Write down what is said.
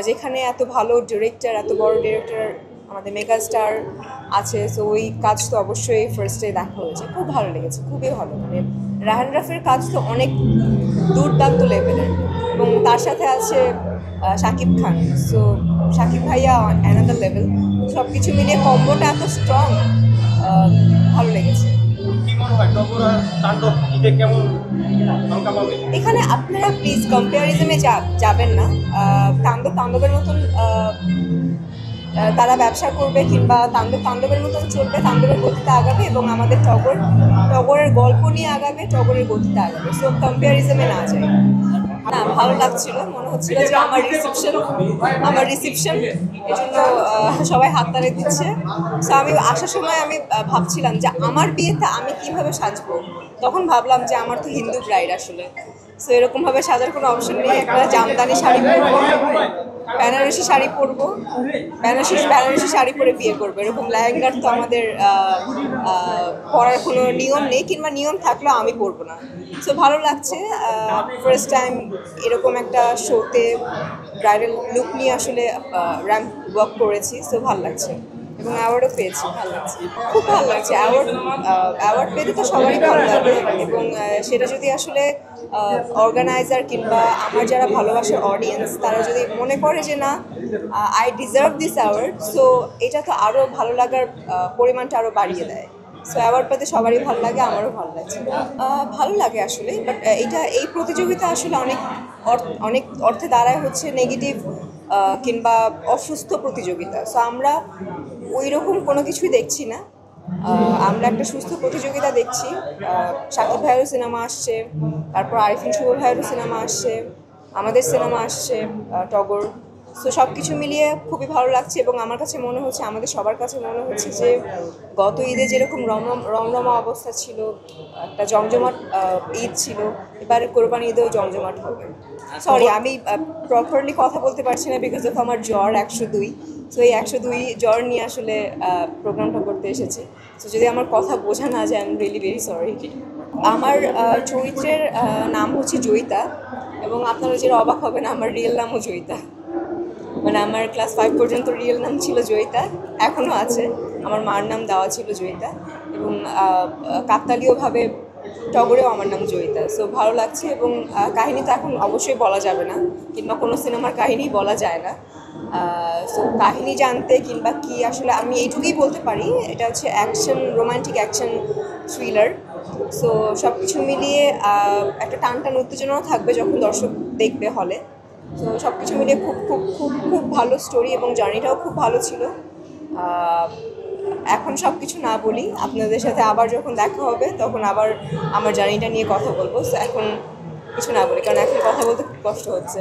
যেখানে এত ভালো ডিরেক্টর, এত বড় ডিরেক্টর, আমাদের মেগা স্টার আছে, সো ওই কাজ তো অবশ্যই ফার্স্টে দেখা হয়েছে, খুব ভালো লেগেছে, খুবই ভালো। মানে রাহান রাফের কাজ তো অনেক দুর্দান্ত লেভেলের, এবং তার সাথে আছে শাকিব খান। সো শাকিব ভাইয়া অ্যানাদার লেভেল, সব কিছু মিলিয়ে কম্বোটা এত স্ট্রং, ভালো লেগেছে। এখানে আপনারা প্লিজ কম্পারিজনে যাবেন না। তাণ্ডবের মতন তারা ব্যবসা করবে, কিংবা তাণ্ডবের মতন চলবে, তাণ্ডবের গতিতে আগাবে, এবং আমাদের টগরের গল্প নিয়ে আগাবে, টগরের গতিতে আগাবে। সো কম্পারিজনে না যায়। না, ভালো লাগছিল, মনে হচ্ছিল যে আমার রিসিপশন এই জন্য সবাই হাততালি দিচ্ছে। সো আমি আসার সময় আমি ভাবছিলাম যে আমার বিয়েতে আমি কিভাবে সাজবো। তখন ভাবলাম যে আমার তো হিন্দু ব্রাইড আসলে, সো এরকমভাবে সাজার কোনো অপশন নেই। একটা জামদানি শাড়ি পরবো, বেনারসি শাড়ি পরবো, বেনারসি শাড়ি পরে বিয়ে করবো, এরকম লেহেঙ্গার তো আমাদের পরার কোনো নিয়ম নেই, কিংবা নিয়ম থাকলেও আমি পরবো না। সো ভালো লাগছে, ফার্স্ট টাইম এরকম একটা শোতে ব্রাইডাল লুক নিয়ে আসলে র্যাম্প ওয়াক করেছি। সো ভালো লাগছে, এবং অ্যাওয়ার্ডও পেয়েছি, ভালো লাগছে, খুব ভালো লাগছে। অ্যাওয়ার্ড পেতে তো সবারই ভালো লাগে, এবং সেটা যদি আসলে অর্গানাইজার কিংবা আমার যারা ভালোবাসার অডিয়েন্স তারা যদি মনে করে যে না, I deserve this award, so এটা তো আরও ভালো লাগার পরিমাণটা আরও বাড়িয়ে দেয়। সো অ্যাওয়ার্ড পেতে সবারই ভালো লাগে, আমারও ভালো লাগছে। ভালো লাগে আসলে, বাট এই প্রতিযোগিতা আসলে অনেক অর্থে দাঁড়ায় হচ্ছে নেগেটিভ কিংবা অসুস্থ প্রতিযোগিতা। সো আমরা ওই রকম কোনো কিছুই দেখছি না, আমরা একটা সুস্থ প্রতিযোগিতা দেখছি। শাকিব ভাইয়েরও সিনেমা আসছে, তারপর আরিফিন শুভ ভাইয়েরও সিনেমা আসছে, আমাদের সিনেমা আসছে টগর। সো সব কিছু মিলিয়ে খুবই ভালো লাগছে, এবং আমার কাছে মনে হচ্ছে, আমাদের সবার কাছে মনে হচ্ছে যে গত ঈদে যেরকম রমরমা অবস্থা ছিল, একটা জমজমাট ঈদ ছিল, এবারে কোরবানি ঈদেও জমজমাট হবে। সরি, আমি প্রপারলি কথা বলতে পারছি না বিকজ অফ আমার জ্বর 102। সো এই 102 জ্বর নিয়ে আসলে প্রোগ্রামটা করতে এসেছি। সো যদি আমার কথা বোঝা না যায়, I am really very sorry. আমার চরিত্রের নাম হচ্ছে জয়িতা, এবং আপনারা যেটা অবাক হবেন, আমার রিয়েল নামও জয়িতা। মানে আমার ক্লাস 5 পর্যন্ত রিয়েল নাম ছিল জয়িতা, এখনও আছে। আমার মার নাম দেওয়া ছিল জয়িতা, এবং কাকতালীয়ভাবে টগরেও আমার নাম জয়িতা। সো ভালো লাগছে, এবং কাহিনী তো এখন অবশ্যই বলা যাবে না, কিংবা কোনো সিনেমার কাহিনী বলা যায় না। সো কাহিনী জানতে কিংবা কি আসলে আমি এইটুকুই বলতে পারি, এটা হচ্ছে action, romantic action thriller. So সব কিছু মিলিয়ে একটা টান উত্তেজনাও থাকবে যখন দর্শক দেখবে হলে। তো সব কিছু মিলিয়ে খুব খুব খুব খুব ভালো স্টোরি, এবং জার্নিটাও খুব ভালো ছিল। এখন সব কিছু না বলি, আপনাদের সাথে আবার যখন দেখা হবে তখন আবার আমার জার্নিটা নিয়ে কথা বলবো। সো এখন কিছু না বলি, কারণ এখন কথা বলতে খুব কষ্ট হচ্ছে।